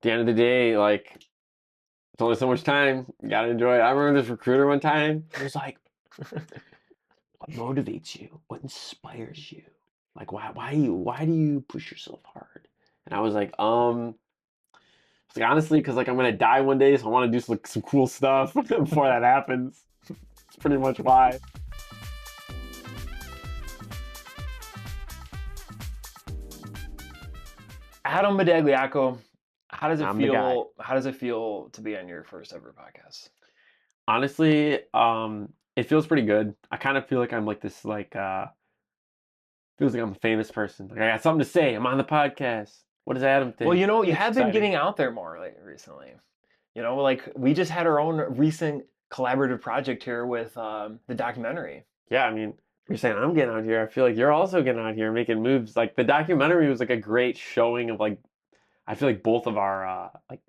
the end of the day, like it's only so much time. You gotta enjoy it. I remember this recruiter one time. It was like, what motivates you? What inspires you? Like why do you push yourself hard? And I was like, it's like honestly, because like I'm gonna die one day, so I want to do some cool stuff before that happens. It's pretty much why. Adam Badagliacco, how does it I'm the guy. feel? How does it feel to be on your first ever podcast? Honestly, it feels pretty good. I kind of feel like I'm like this like feels like I'm a famous person. Like I got something to say. I'm on the podcast. What does Adam Well, think? you It's have been exciting. getting out there more like recently. Like we just had our own recent collaborative project here with the documentary. Yeah, I mean, you're saying I'm getting out here. I feel like you're also getting out here making moves. Like the documentary was like a great showing of like I feel like both of our like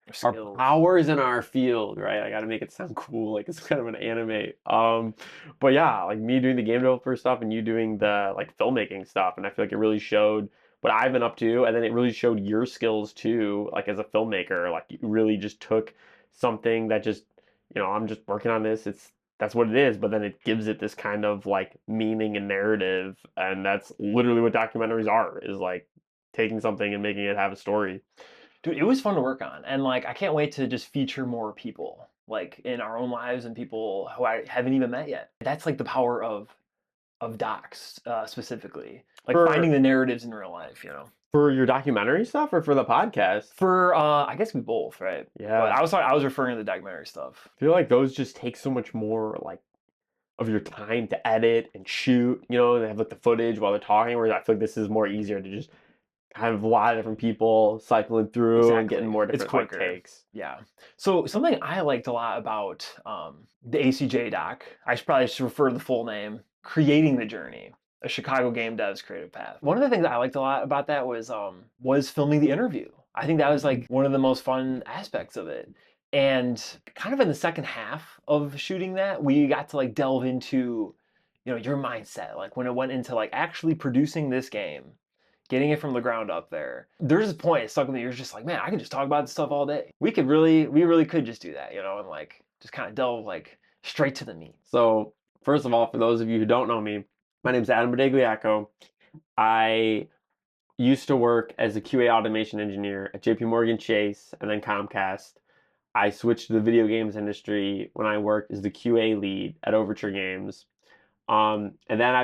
our Skills. powers in our field, right? I got to make it sound cool, like it's kind of an anime. But yeah, like me doing the game developer stuff and you doing the like filmmaking stuff, and I feel like it really showed what I've been up to, and then it really showed your skills too, like as a filmmaker. Like you really just took something that just, I'm just working on this. That's what it is, but then it gives it this kind of like meaning and narrative, and that's literally what documentaries are, is like taking something and making it have a story. Dude, it was fun to work on. And like I can't wait to just feature more people like in our own lives and people who I haven't even met yet. That's like the power of docs specifically. Like finding For the narratives in real life. For your documentary stuff or for the podcast? For I guess we both, right? But Yeah. I was referring to the documentary stuff. I feel like those just take so much more like of your time to edit and shoot. They have like the footage while they're talking, whereas I feel like this is more easier to just have a lot of different people cycling through and getting Exactly. more It's different like quicker. takes. Yeah. So something I liked a lot about the ACJ doc, I should probably should refer to the full name, Creating the Journey, a Chicago game dev's creative path. One of the things I liked a lot about that was filming the interview. I think that was like one of the most fun aspects of it. And kind of in the second half of shooting that, we got to like delve into, your mindset, like when it went into like actually producing this game, getting it from the ground up there. There's this point it stuck with me. You're just like, man, I can just talk about this stuff all day. We really could just do that, and like just kind of delve like straight to the meat. So, first of all, for those of you who don't know me, my name is Adam Badagliacco. I used to work as a QA automation engineer at JPMorgan Chase and then Comcast. I switched to the video games industry when I worked as the QA lead at Overture Games. And then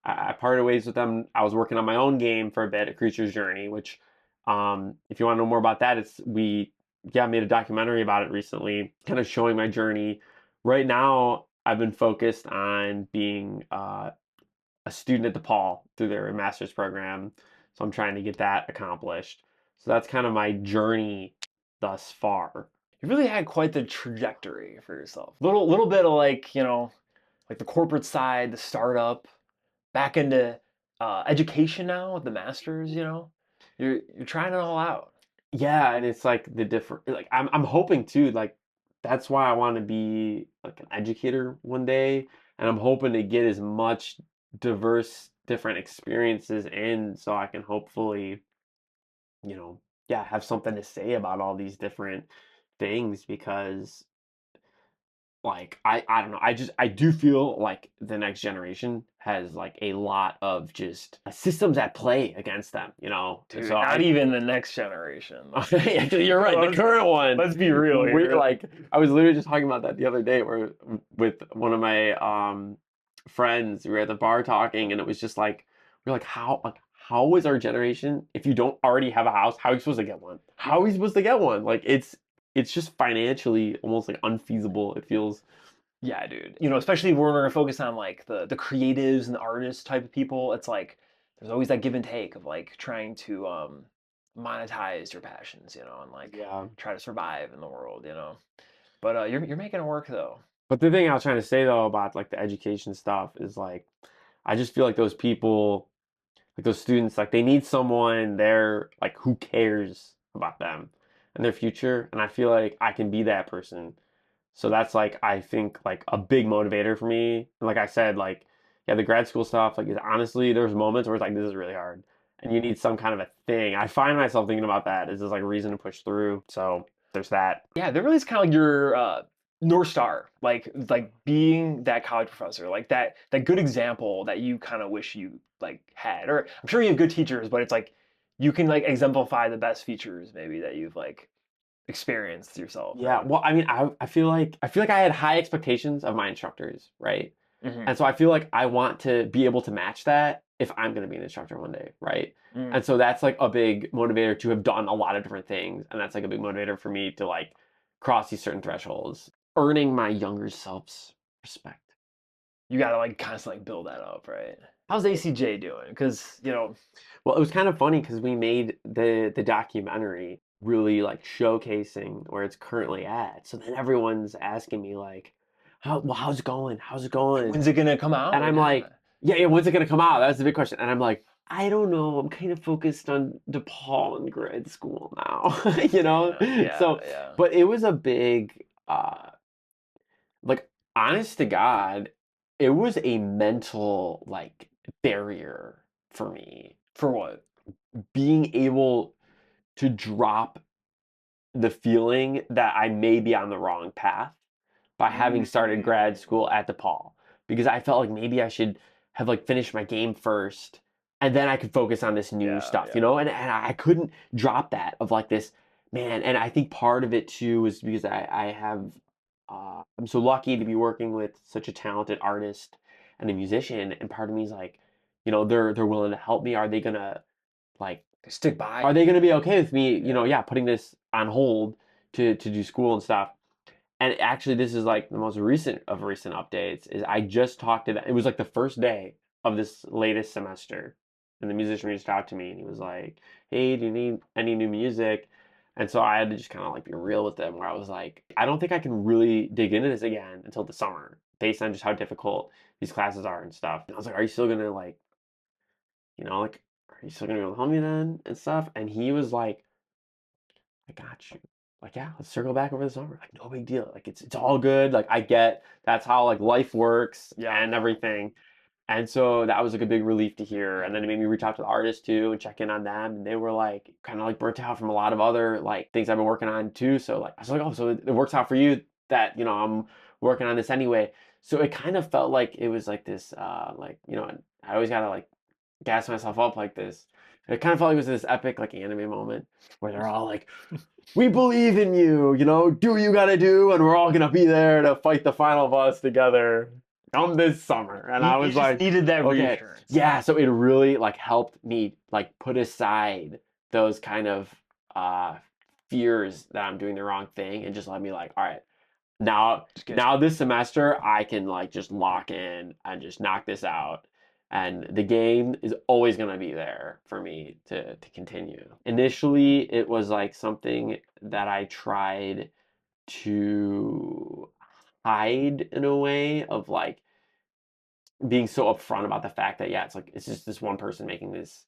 I parted ways with them. I was working on my own game for a bit, A Creature's Journey, which, if you want to know more about that, I made a documentary about it recently, kind of showing my journey. Right now, I've been focused on being a student at DePaul through their master's program. So I'm trying to get that accomplished. So that's kind of my journey thus far. You really had quite the trajectory for yourself. Little bit of like, like the corporate side, the startup, back into education now with the masters. You're trying it all out. Yeah, and it's like the different like I'm hoping too, like that's why I want to be like an educator one day, and I'm hoping to get as much diverse different experiences in so I can hopefully, yeah, have something to say about all these different things because like I don't know, I do feel like the next generation has like a lot of just systems at play against them. Dude, So not I even the next generation. Actually, you're right. The let's, current one, let's be real we here. like. I was literally just talking about that the other day, where with one of my friends, we were at the bar talking, and it was just like we're how is our generation? If you don't already have a house, how are you supposed to get one? How are you supposed to get one? Like it's just financially almost like unfeasible. It feels. Yeah, dude. Especially when we're gonna focus on like the creatives and the artists type of people, it's like there's always that give and take of like trying to monetize your passions, and like Yeah. try to survive in the world. But you're making it work though. But the thing I was trying to say though about like the education stuff is like, I just feel like those people, like those students, like they need someone there, like who cares about them and their future. And I feel like I can be that person. So that's like, I think like a big motivator for me. And like I said, like, yeah, the grad school stuff, like is honestly, there's moments where it's like, this is really hard. and you need some kind of a thing. I find myself thinking about that as just like a reason to push through. So there's that. Yeah, that really is kind of like your North Star, like being that college professor, like that good example that you kind of wish you like had. Or I'm sure you have good teachers, but it's like you can like exemplify the best features maybe that you've like experienced yourself, Yeah, right? well, I mean, I feel like I had high expectations of my instructors, right? Hmm. And so I feel like I want to be able to match that if I'm going to be an instructor one day, right? Mm. And so that's like a big motivator to have done a lot of different things, and that's like a big motivator for me to like cross these certain thresholds, earning my younger self's respect. You got to like constantly like, build that up, right? How's ACJ doing? Because Well, it was kind of funny because we made the documentary really like showcasing where it's currently at. So then everyone's asking me like, how's it going? How's it going? when's it gonna come And out? I'm Yeah. like, yeah, when's it gonna come out? That's the big question. And I'm like, I don't know. I'm kind of focused on DePaul and grad school now, you know? Yeah, yeah, So, yeah. but it was a big, like, honest to God, it was a mental, like, barrier for me For what? being able to drop the feeling that I may be on the wrong path by having started grad Mm. school at DePaul because I felt like maybe I should have like finished my game first and then I could focus on this new Yeah, stuff, yeah. you know? And I couldn't drop that of like this man. And I think part of it too is because I have I'm so lucky to be working with such a talented artist and a musician. And part of me is like, they're willing to help me. Are they gonna like Stick by are they you. gonna be okay with me, Yeah. yeah, putting this on hold to do school and stuff? And actually, this is like the most recent of recent updates. Is I just talked to them. It was like the first day of this latest semester, and the musician reached out to me, and he was like, "Hey, do you need any new music?" And so I had to just kind of like be real with them, where I was like, "I don't think I can really dig into this again until the summer, based on just how difficult these classes are and stuff." And I was like, "Are you still gonna like, like, are you still gonna be able to help me then and stuff?" And he was like, I got you. Like, yeah, let's circle back over the summer. Like, no big deal. Like, it's all good. Like, I get that's how like life works Yeah. and everything. And so that was like a big relief to hear. And then it made me reach out to the artists too and check in on them. And they were like kind of like burnt out from a lot of other like things I've been working on too. So like I was like, oh, so it works out for you that, I'm working on this anyway. So it kind of felt like it was like this like, I always gotta like gas myself up like this. It kind of felt like it was this epic like anime moment where they're all like, we believe in you, do what you gotta do, and we're all gonna be there to fight the final boss together come this summer. And You, I you was just like, needed that okay, reassurance. yeah. So it really like helped me like put aside those kind of uh fears that I'm doing the wrong thing and just let me like, all right, now Just get now this semester I can like just lock in and just knock this out. And the game is always going to be there for me to continue. Initially, it was like something that I tried to hide in a way of like being so upfront about the fact that yeah, it's like it's just this one person making this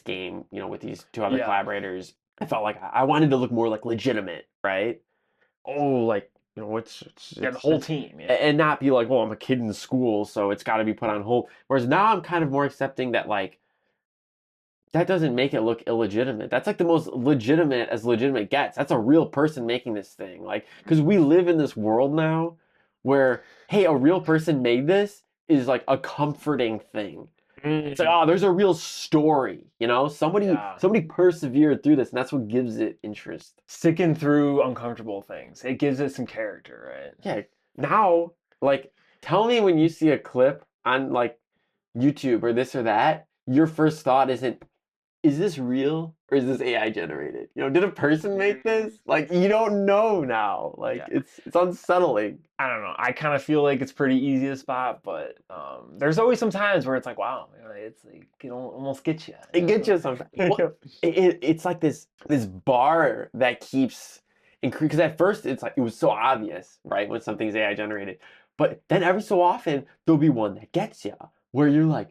game, with these two other yeah. collaborators. I felt like I wanted to look more like legitimate, right? Oh, like Yeah, the whole team. Yeah. and not be like, well, I'm a kid in school, so it's got to be put on hold. Whereas now I'm kind of more accepting that like that doesn't make it look illegitimate. That's like the most legitimate as legitimate gets. That's a real person making this thing. Like, because we live in this world now where, hey, a real person made this is like a comforting thing. It's like, Mm. oh, there's a real story, Somebody Yeah. somebody persevered through this, and that's what gives it interest. Sticking through uncomfortable things. It gives it some character, right? Yeah. Now, like, tell me when you see a clip on like YouTube or this or that, your first thought isn't, is this real or is this AI generated? Did a person make Mm. this? Like, you don't know now. Like, Yeah. it's unsettling. I don't know. I kind of feel like it's pretty easy to spot, but there's always some times where it's like, wow, it's like it almost gets you. It gets you sometimes. Well, it's like this bar that keeps increasing. Because at first it's like it was so obvious, right, when something's AI generated. But then every so often there'll be one that gets you, where you're like,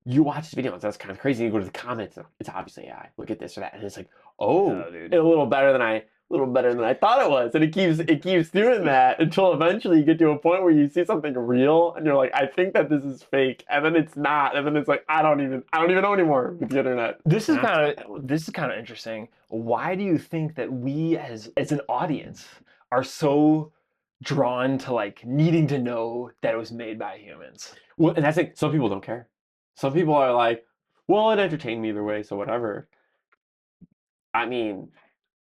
you watch this video and that's kind of crazy. And you go to the comments, and it's obviously AI. Look at this or that, and it's like, oh, Yeah, dude. a little better than I little better than I thought it was. And it keeps doing that until eventually you get to a point where you see something real and you're like, I think that this is fake. And then it's not. And then it's like, I don't even know anymore with the internet. This is kind of interesting. Why do you think that we as an audience are so drawn to like needing to know that it was made by humans? Well, and that's like, some people don't care. Some people are like, well, it entertained me either way, so whatever. I mean,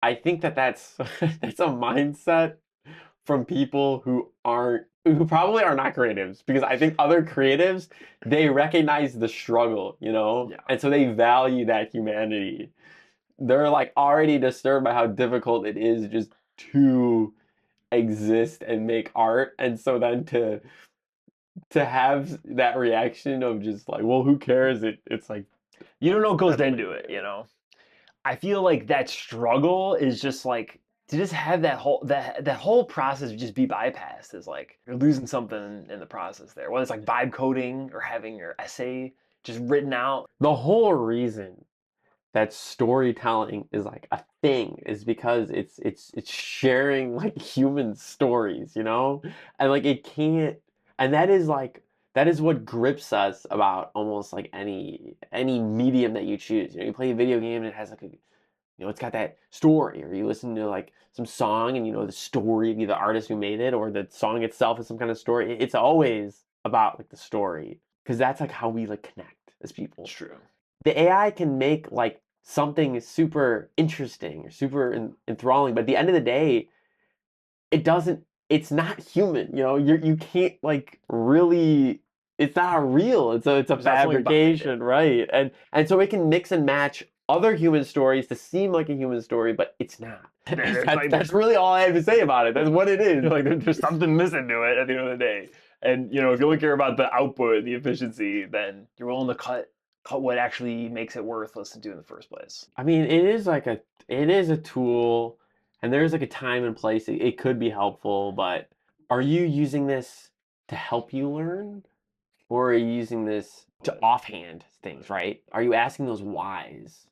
I think that that's that's a mindset from people who probably are not creatives, because I think other creatives, they recognize the struggle, Yeah. and so they value that humanity. They're like already disturbed by how difficult it is just to exist and make art, and so then to have that reaction of just like, well, who cares? It's like, You don't know what goes that's what into it, you know? I feel like that struggle is just like to just have that whole process just be bypassed is like you're losing something in the process there. Whether it's like vibe coding or having your essay just written out. the whole reason that storytelling is like a thing is because it's sharing like human stories, and like it can't, and that is what grips us about almost like any medium that you choose. You play a video game and it has like it's got that story, or you listen to like some song and the story of the artist who made it, or the song itself is some kind of story. It's always about like the story, because that's like how we like connect as people. It's true. The AI can make like something super interesting or super enthralling, but at the end of the day, it doesn't. It's not human. You can't like really. It's not real. It's a There's not something behind it. fabrication, right? And so it can mix and match other human stories to seem like a human story, but it's not. There's That's like that's really all I have to say about it. That's what it is. like there's something missing to it at the end of the day. And if you only care about the output and the efficiency, then you're willing to cut what actually makes it worth listening to in the first place. I mean, it is a tool, and there's like a time and place. It could be helpful, but are you using this to help you learn, or are you using this to offhand things, right? Are you asking those whys?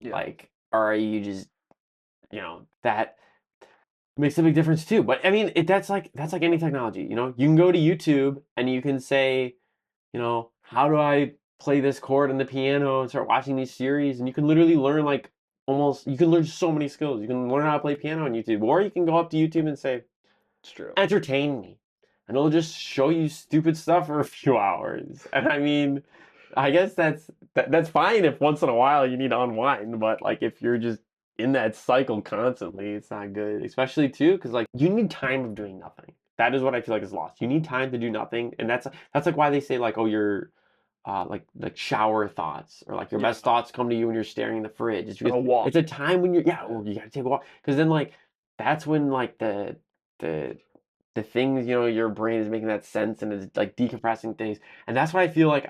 Yeah. Like, or are you just, that makes a big difference too. But I mean, that's like any technology, You can go to YouTube and you can say, how do I play this chord on the piano, and start watching these series, and you can literally learn like you can learn so many skills. You can learn how to play piano on YouTube, or you can go up to YouTube and say, It's true. entertain me, and it'll just show you stupid stuff for a few hours. And I mean, I guess that's fine if once in a while you need to unwind, but like if you're just in that cycle constantly, it's not good. Especially too, because like you need time of doing nothing. That is what I feel like is lost. You need time to do nothing, and that's like why they say like, oh, your like shower thoughts, or like your Yeah. best thoughts come to you when you're staring in the fridge. It's On a because walk. it's a time when well, you gotta take a walk, because then like that's when like the the things, your brain is making that sense and is like decompressing things. And that's why I feel like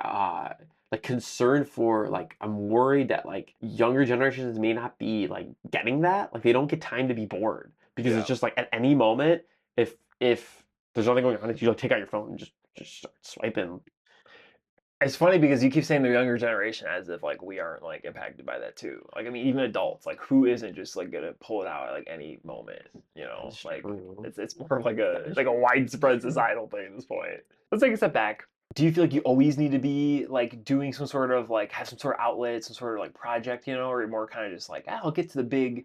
concerned for, like, I'm worried that like younger generations may not be like getting that. Like they don't get time to be bored, because Yeah. it's just like at any moment, if there's nothing going on, it's you take out your phone and just start swiping. It's funny because you keep saying the younger generation as if like we aren't like impacted by that too. Like I mean, even adults, like who isn't just like gonna pull it out at like any moment? That's Like true. it's more of like That is a true. widespread societal thing at this point. Let's take a step back. Do you feel like you always need to be like doing some sort of like have some sort of outlet, some sort of like project, or you're more kind of just like, I'll get to the big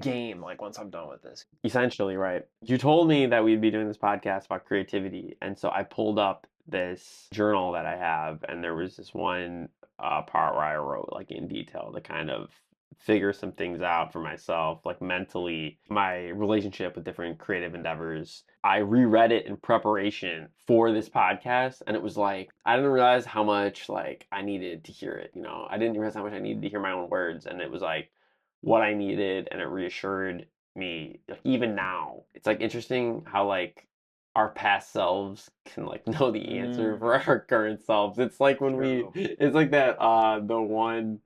game like once I'm done with this. Essentially, right. You told me that we'd be doing this podcast about creativity, and so I pulled up this journal that I have, and there was this one part where I wrote like in detail to kind of figure some things out for myself, like mentally, my relationship with different creative endeavors. I reread it in preparation for this podcast, and it was like I didn't realize how much like I needed to hear it. I didn't realize how much I needed to hear my own words, and it was like what I needed, and it reassured me. Like, even now, it's like interesting how like our past selves can like know the answer Mm, for our current selves. It's like when true. it's like that the one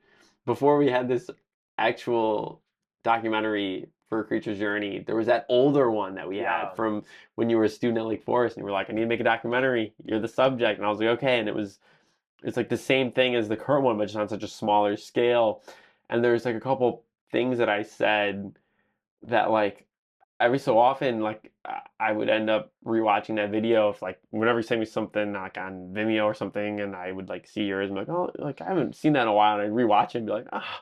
before we had this actual documentary for Creature's Journey, there was that older one that we had Yeah. from when you were a student at Lake Forest, and you were like, I need to make a documentary, you're the subject, and I was like, okay. And it's like the same thing as the current one, but just on such a smaller scale. And there's like a couple things that I said that like every so often, like I would end up rewatching that video if like whenever you send me something like on Vimeo or something, and I would like see yours and be like, oh, like I haven't seen that in a while, and I'd rewatch it and be like, ah,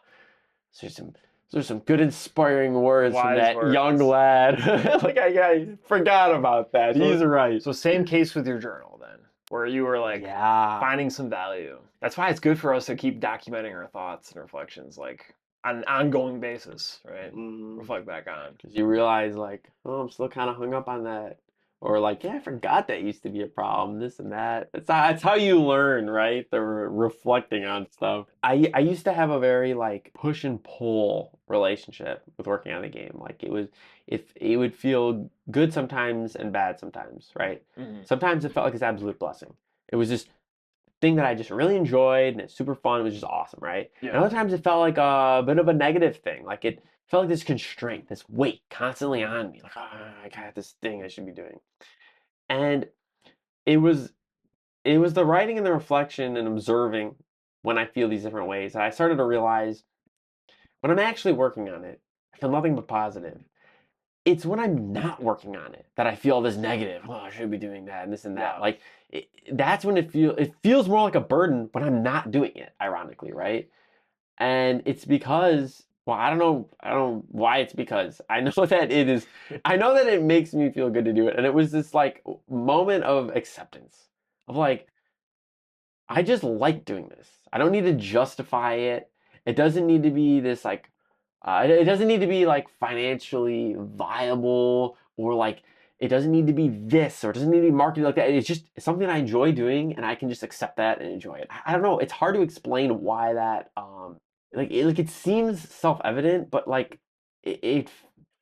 there's some there's some good inspiring words from Wise that young words. lad. Like I forgot about that. He's So, right. so same case with your journal then, where you were like Yeah. finding some value. That's why it's good for us to keep documenting our thoughts and reflections, like on an ongoing basis, right? Mhm. Reflect back on. Because you realize, like, oh, I'm still kind of hung up on that. Or, like, yeah, I forgot that used to be a problem, this and that. That's how you learn, right? The reflecting on stuff. I used to have a very, like, push and pull relationship with working on the game. Like, if it would feel good sometimes and bad sometimes, right? Hmm. Sometimes it felt like this absolute blessing. It was just thing that I just really enjoyed and it's super fun. It was just awesome, right? Yeah. And other times it felt like a bit of a negative thing. Like it felt like this constraint, this weight constantly on me. Like, I got this thing I should be doing. And it was it was the writing and the reflection and observing when I feel these different ways that I started to realize when I'm actually working on it, I feel nothing but positive. It's when I'm not working on it that I feel this negative. Oh, I should be doing that and this and that. Yeah. Like that's when it feels more like a burden when I'm not doing it. Ironically, right? And it's because well, I don't know why it's because I know that it is. I know that it makes me feel good to do it, and it was this like moment of acceptance of like I just like doing this. I don't need to justify it. It doesn't need to be this like it doesn't need to be like financially viable or like it doesn't need to be this or it doesn't need to be marketed like that. It's just something I enjoy doing and I can just accept that and enjoy it. I don't know. It's hard to explain why that like it seems self-evident, but like it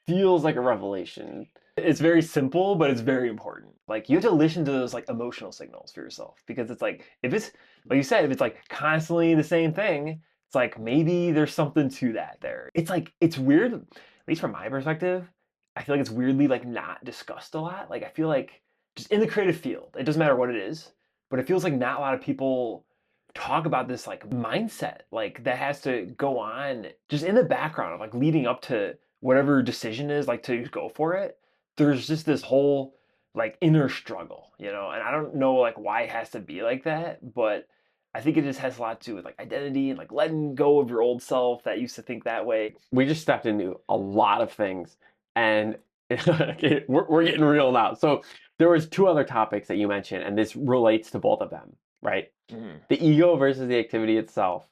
feels like a revelation. It's very simple, but it's very important. Like you have to listen to those like emotional signals for yourself because it's like if it's like you said, if it's like constantly the same thing, it's like maybe there's something to that there. It's like it's weird, at least from my perspective. I feel like it's weirdly like not discussed a lot. Like I feel like just in the creative field, it doesn't matter what it is, but it feels like not a lot of people talk about this like mindset like that has to go on just in the background of like leading up to whatever decision is like to go for it. There's just this whole like inner struggle, and I don't know like why it has to be like that, but I think it just has a lot to do with like identity and like letting go of your old self that used to think that way. We just stepped into a lot of things and okay, we're getting real now. So there was two other topics that you mentioned and this relates to both of them, right? Mhm. The ego versus the activity itself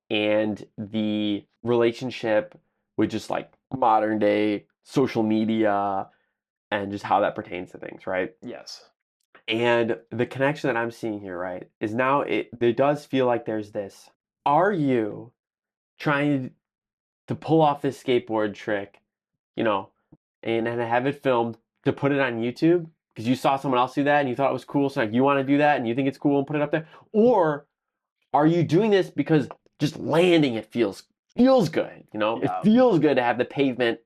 and the relationship with just like modern day social media and just how that pertains to things, right? Yes. And the connection that I'm seeing here, right, is now it does feel like there's this. Are you trying to pull off this skateboard trick, you know, and have it filmed to put it on YouTube because you saw someone else do that and you thought it was cool, so like you want to do that and you think it's cool and put it up there? Or are you doing this because just landing it feels good, you know? It Yeah. feels good to have the pavement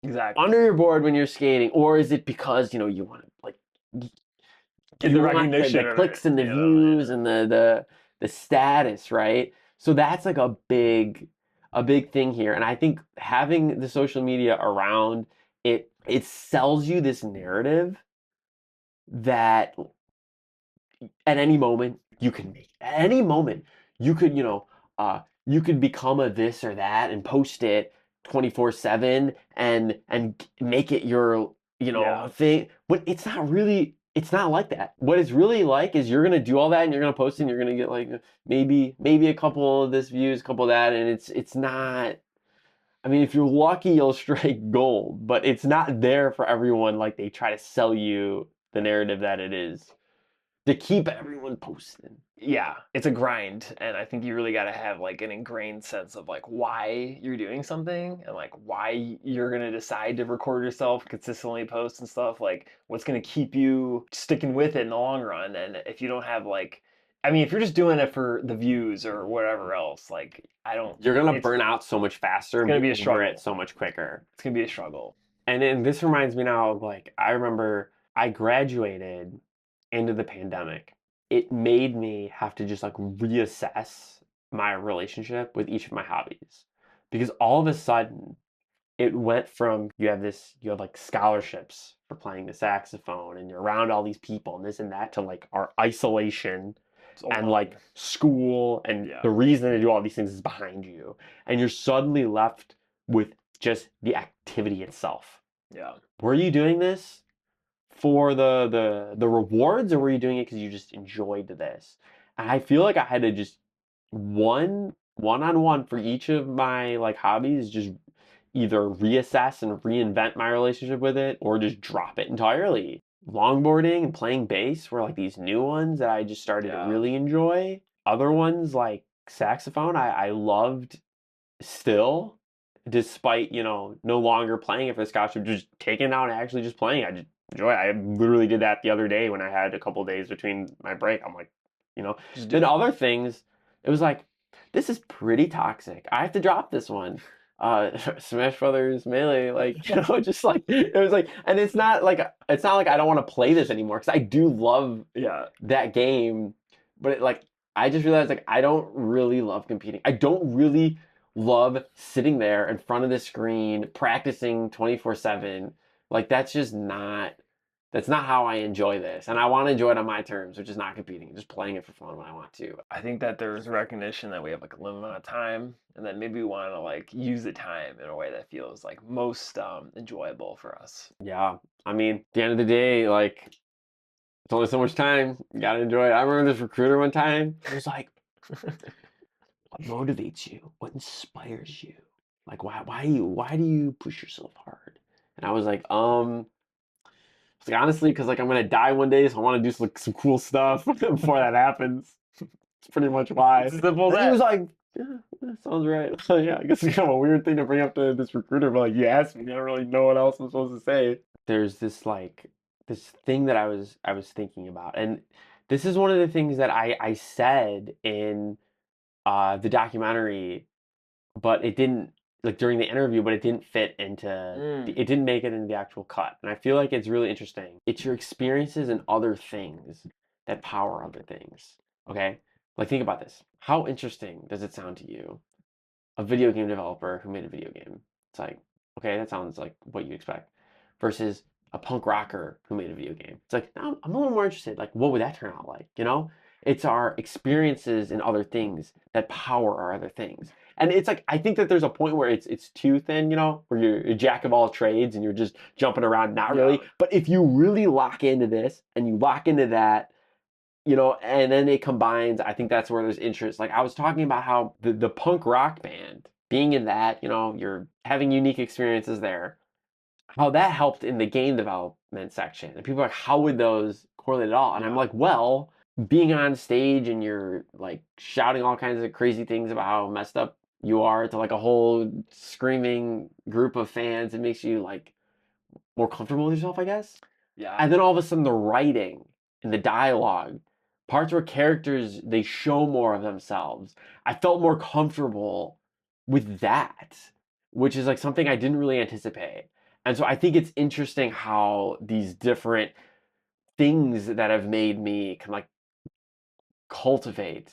Exactly. under your board when you're skating, or is it because, you know, you want to like Get the you want the recognition of it, clicks and the views and the status, right? So that's like a big thing here. And I think having the social media around it sells you this narrative that at any moment you can make at any moment you could, you could become a this or that and post it 24/7 and make it your, Yeah. thing. But it's not like that. What it's really like is you're gonna do all that and you're gonna post it and you're gonna get like maybe a couple of this views, a couple of that, and it's not. I mean, if you're lucky, you'll strike gold, but it's not there for everyone. Like they try to sell you the narrative that it is to keep everyone posting. Yeah, it's a grind, and I think you really got to have like an ingrained sense of like why you're doing something and like why you're gonna decide to record yourself, consistently post and stuff. Like what's gonna keep you sticking with it in the long run. And if you don't have like, I mean, if you're just doing it for the views or whatever else, like I don't. You're gonna It's burn out so much faster it's and gonna be be a over it struggle. so much quicker. It's gonna be a struggle. And then this reminds me now of like I remember I graduated into the pandemic. It made me have to just like reassess my relationship with each of my hobbies because all of a sudden it went from you have like scholarships for playing the saxophone and you're around all these people and this and that to like our isolation It's and alone. like school and Yeah. the reason to do all these things is behind you. And you're suddenly left with just the activity itself. Yeah. Were you doing this for the rewards or were you doing it because you just enjoyed this? And I feel like I had to just one-on-one for each of my like hobbies, just either reassess and reinvent my relationship with it or just drop it entirely. Longboarding and playing bass were like these new ones that I just started to Yeah. really enjoy. Other ones like saxophone, I loved still, despite, no longer playing it for the scholarship, just taking it out and actually just playing. I just enjoy it. I literally did that the other day when I had a couple days between my break. I'm like, Just do then it. other things, it was like, this is pretty toxic. I have to drop this one. Smash Brothers Melee, like, just like it was like, and it's not like I don't want to play this anymore because I do love Yeah. that game, but I just realized like I don't really love competing. I don't really love sitting there in front of the screen practicing 24/7. Like that's not how I enjoy this. And I want to enjoy it on my terms, which is not competing, just playing it for fun when I want to. I think that there's recognition that we have like a limited amount of time, and then maybe we want to like use the time in a way that feels like most enjoyable for us. Yeah. I mean, at the end of the day, like it's only so much time. You gotta enjoy it. I remember this recruiter one time. It was like, what motivates you? What inspires you? Like why do you push yourself hard? And I was like, it's like honestly, because like I'm gonna die one day, so I want to do some cool stuff before that happens. It's pretty much why. It's as simple as And he was that. like, yeah, that sounds right. So yeah, I guess it's kind of a weird thing to bring up to this recruiter, but like you asked me, I don't really know what else I'm supposed to say. There's this thing that I was thinking about, and this is one of the things that I said in the documentary, but it didn't like during the interview, but it didn't fit into Mm, it didn't make it into the actual cut. And I feel like it's really interesting. It's your experiences and other things that power other things. Okay? Like think about this. How interesting does it sound to you? A video game developer who made a video game. It's like, okay, that sounds like what you expect. Versus a punk rocker who made a video game. It's like, now I'm a little more interested. Like, what would that turn out like? It's our experiences in other things that power our other things. And it's like I think that there's a point where it's too thin, where you're a jack of all trades and you're just jumping around, not yeah. really. But if you really lock into this and you lock into that, and then it combines, I think that's where there's interest. Like I was talking about how the punk rock band, being in that, you're having unique experiences there, how that helped in the game development section. And people are like, how would those correlate at all? And I'm Yeah. like, well, being on stage and you're like shouting all kinds of crazy things about how messed up you are to like a whole screaming group of fans, it makes you like more comfortable with yourself, I guess. Yeah. And then all of a sudden the writing and the dialogue, parts where characters they show more of themselves. I felt more comfortable with that, which is like something I didn't really anticipate. And so I think it's interesting how these different things that have made me can like cultivate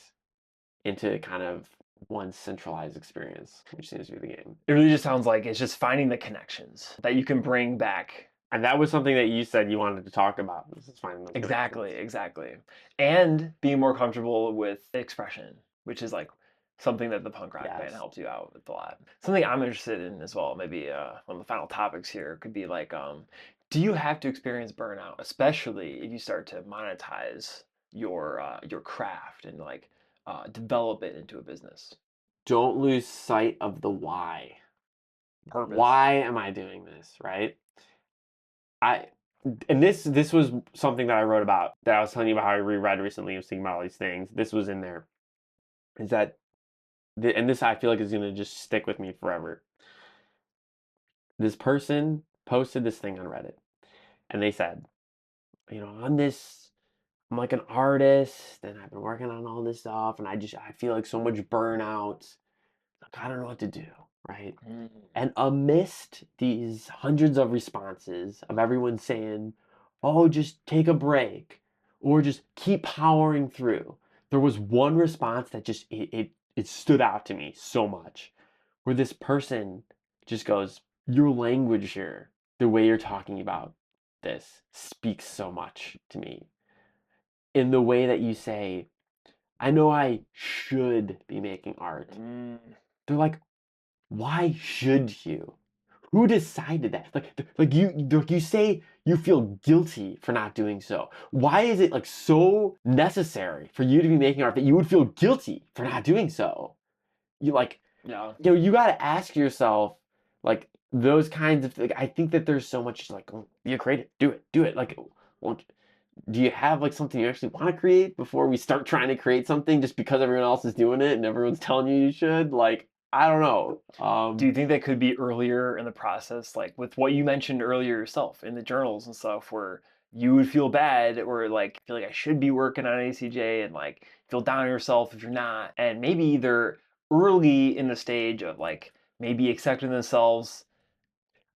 into kind of one centralized experience, which seems to be the game. It really just sounds like it's just finding the connections that you can bring back. And that was something that you said you wanted to talk about. This is finding those Exactly, connections. exactly. And being more comfortable with expression, which is like something that the punk rock band Yes. helps you out with a lot. Something I'm interested in as well, maybe one of the final topics here could be like, do you have to experience burnout, especially if you start to monetize your craft and like develop it into a business? Don't lose sight of the why. Purpose. Why am I doing this, right? I and this was something that I wrote about that I was telling you about how I reread recently. I was thinking about all these things. This was in there. Is that and this I feel like is gonna just stick with me forever. This person posted this thing on Reddit, and they said, I'm like an artist, and I've been working on all this stuff, and I feel like so much burnout. Like I don't know what to do, right? Mm, And amidst these hundreds of responses of everyone saying, oh, just take a break or just keep powering through, there was one response that just it stood out to me so much where this person just goes, your language here, the way you're talking about this speaks so much to me. In the way that you say, I know I should be making art. Mm, They're like, why should you? Who decided that? Like you say you feel guilty for not doing so. Why is it like so necessary for you to be making art that you would feel guilty for not doing so? You like, yeah. you got to ask yourself like those kinds of like I think that there's so much like be a creative, do it. Like, well, do you have like something you actually want to create before we start trying to create something just because everyone else is doing it and everyone's telling you should? Like, I don't know. Do you think that could be earlier in the process, like with what you mentioned earlier yourself in the journals and stuff, where you would feel bad or like feel like I should be working on ACJ and like feel down on yourself if you're not, and maybe either early in the stage of like maybe accepting themselves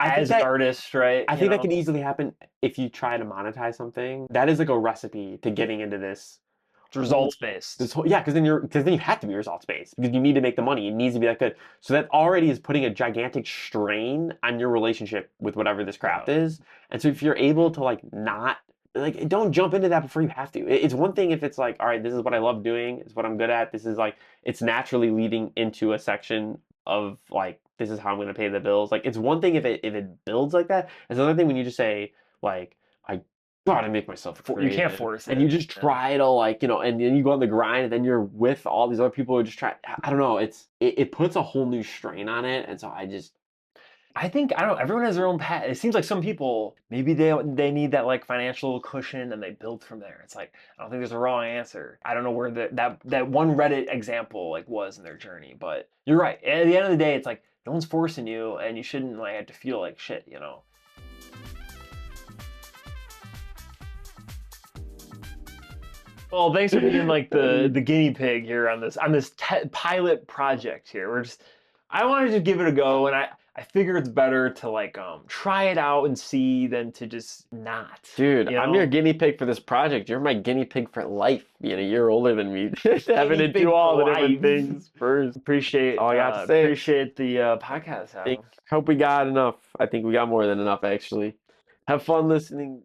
I think as that artists, right? I You think that know, could easily happen if you try to monetize something. That is like a recipe to getting into it's results based. this whole yeah, because then you have to be results based because you need to make the money. It needs to be that good. So that already is putting a gigantic strain on your relationship with whatever this Yeah. craft is. And so if you're able to like not like don't jump into that before you have to. It's one thing if it's like, all right, this is what I love doing, it's what I'm good at. This is like it's naturally leading into a section of like this is how I'm going to pay the bills. Like it's one thing if it builds like that. It's another thing when you just say like I gotta make myself You can't creative, force and you it. just Yeah. try to like and then you go on the grind, and then you're with all these other people who just try. I don't know. It puts a whole new strain on it, and so I think I don't know, everyone has their own path. It seems like some people maybe they need that like financial cushion and they build from there. It's like I don't think there's a wrong answer. I don't know where that one Reddit example like was in their journey, but you're right. At the end of the day, it's like no one's forcing you, and you shouldn't like have to feel like shit. You know. Well, thanks for being like the guinea pig here on this pilot project here. I wanted to give it a go, and I figure it's better to like try it out and see than to just not. dude, You I'm your know, guinea pig for this project. You're my guinea pig for life, being a year older than me, having guinea to do pig for all the different life. things first. That's all I got to say. Appreciate the podcast, Think, Adam. hope we got enough. I think we got more than enough actually. Have fun listening.